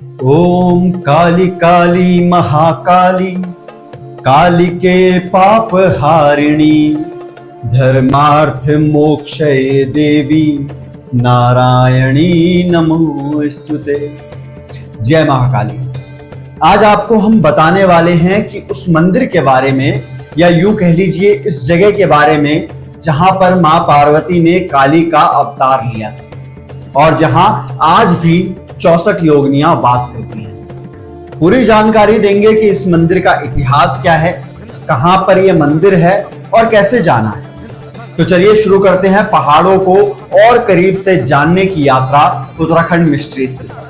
ओम काली काली महाकाली, काली के पाप हारिणी, धर्मार्थ मोक्षये देवी, नारायणी नमोस्तुते। जय महाकाली। आज आपको हम बताने वाले हैं कि उस मंदिर के बारे में, या यूं कह लीजिए इस जगह के बारे में जहां पर मां पार्वती ने काली का अवतार लिया और जहां आज भी 64 योगिनियां वास करती हैं। पूरी जानकारी देंगे कि इस मंदिर का इतिहास क्या है, कहां पर यह मंदिर है और कैसे जाना है। तो चलिए शुरू करते हैं पहाड़ों को और करीब से जानने की यात्रा उत्तराखंड मिस्ट्रीज के साथ।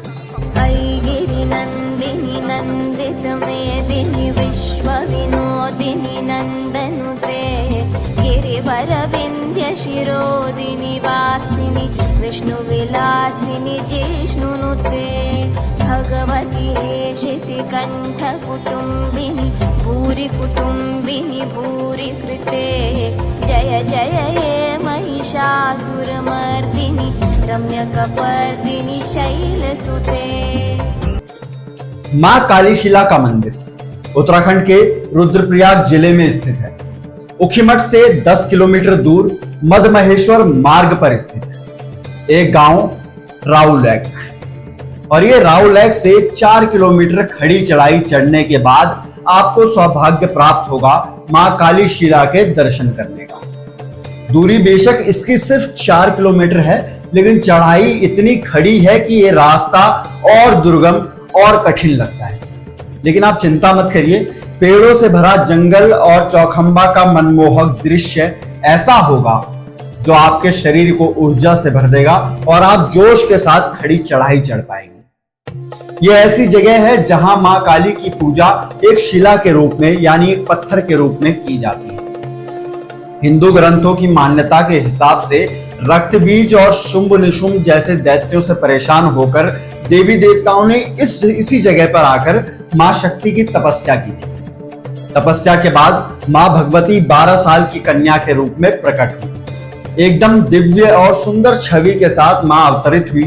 शिरोदिनी वासिनी विष्णु विलासिनी जिष्णुनुते भगवती हेशिति कंठ कुटुंबिनी भूरि कुटुंबिनी भूरि कृते जय जय हे महिषासुरमर्दिनी रम्यकपर्दिनी शैलसुते। मां कालीशिला का मंदिर उत्तराखंड के रुद्रप्रयाग जिले में स्थित है। ऊखीमठ से 10 किलोमीटर दूर मध्य महेश्वर मार्ग पर स्थित है एक गांव राउ लेक, और ये राउ लेक से 4 किलोमीटर खड़ी चढ़ाई चढ़ने के बाद आपको सौभाग्य प्राप्त होगा मां कालीशिला के दर्शन करने का। दूरी बेशक इसकी सिर्फ 4 किलोमीटर है, लेकिन चढ़ाई इतनी खड़ी है कि ये रास्ता और दुर्गम और कठिन लगता है। लेकिन आप चिंता मत करिए, पेड़ों से भरा जंगल और चौखंबा का मनमोहक दृश्य ऐसा होगा जो आपके शरीर को ऊर्जा से भर देगा और आप जोश के साथ खड़ी चढ़ाई चढ़ पाएंगे। यह ऐसी जगह है जहां मां काली की पूजा एक शिला के रूप में, यानी एक पत्थर के रूप में की जाती है। हिंदू ग्रंथों की मान्यता के हिसाब से रक्त बीज और शुंभ निशुंभ जैसे दैत्यों से परेशान होकर देवी देवताओं ने इसी जगह पर आकर मां शक्ति की तपस्या की थी। तपस्या के बाद मां भगवती 12 साल की कन्या के रूप में प्रकट हुई। एकदम दिव्य और सुंदर छवि के साथ मां अवतरित हुई।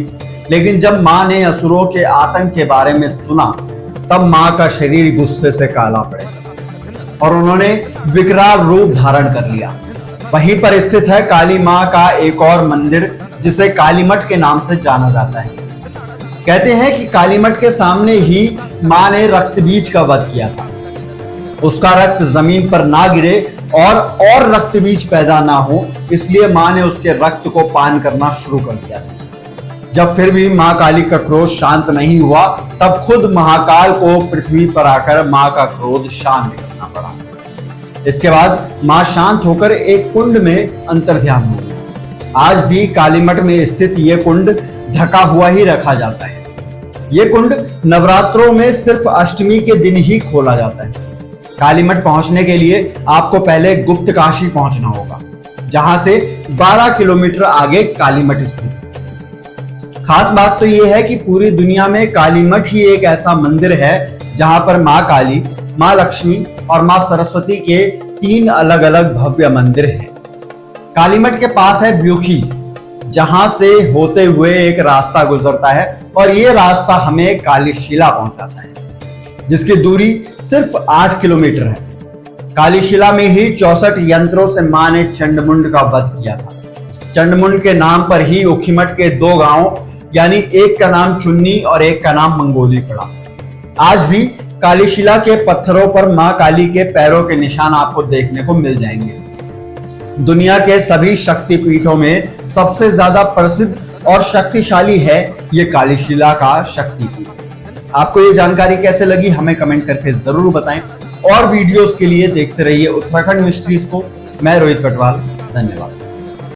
लेकिन जब मां ने असुरों के आतंक के बारे में सुना, तब मां का शरीर गुस्से से काला पड़ गया और उन्होंने विकराल रूप धारण कर लिया। वहीं पर स्थित है काली मां का एक और मंदिर, जिसे कालीमठ के नाम से जाना जाता है। कहते हैं कि कालीमठ के सामने ही मां ने रक्त बीज का वध किया था। उसका रक्त जमीन पर ना गिरे और रक्त बीज पैदा ना हो, इसलिए मां ने उसके रक्त को पान करना शुरू कर दिया था। जब फिर भी मां काली का क्रोध शांत नहीं हुआ, तब खुद महाकाल को पृथ्वी पर आकर मां का क्रोध शांत करना पड़ा। इसके बाद मां शांत होकर एक कुंड में अंतर्ध्यान हो गई। आज भी कालीमठ में स्थित यह कुंड ढका हुआ ही रखा जाता है। यह कुंड नवरात्रों में सिर्फ अष्टमी के दिन ही खोला जाता है। कालीमठ पहुंचने के लिए आपको पहले गुप्त काशी पहुंचना होगा, जहां से 12 किलोमीटर आगे कालीमठ स्थित। खास बात तो यह है कि पूरी दुनिया में कालीमठ ही एक ऐसा मंदिर है जहां पर मां काली, मां लक्ष्मी और मां सरस्वती के 3 अलग अलग भव्य मंदिर हैं। कालीमठ के पास है ब्यूखी, जहां से होते हुए एक रास्ता गुजरता है और यह रास्ता हमें कालीशिला पहुंचाता है, जिसकी दूरी सिर्फ 8 किलोमीटर है। कालीशिला में ही 64 यंत्रों से मां ने चंडमुंड का वध किया था। चंडमुंड के नाम पर ही ऊखीमठ के 2 गांव, यानी एक का नाम चुन्नी और एक का नाम मंगोली पड़ा। आज भी कालीशिला के पत्थरों पर मां काली के पैरों के निशान आपको देखने को मिल जाएंगे। दुनिया के सभी शक्तिपीठों में सबसे ज्यादा प्रसिद्ध और शक्तिशाली है ये कालीशिला का शक्तिपीठ। आपको ये जानकारी कैसे लगी हमें कमेंट करके जरूर बताएं, और वीडियोस के लिए देखते रहिए उत्तराखंड मिस्ट्रीज को। मैं रोहित कटवाल, धन्यवाद।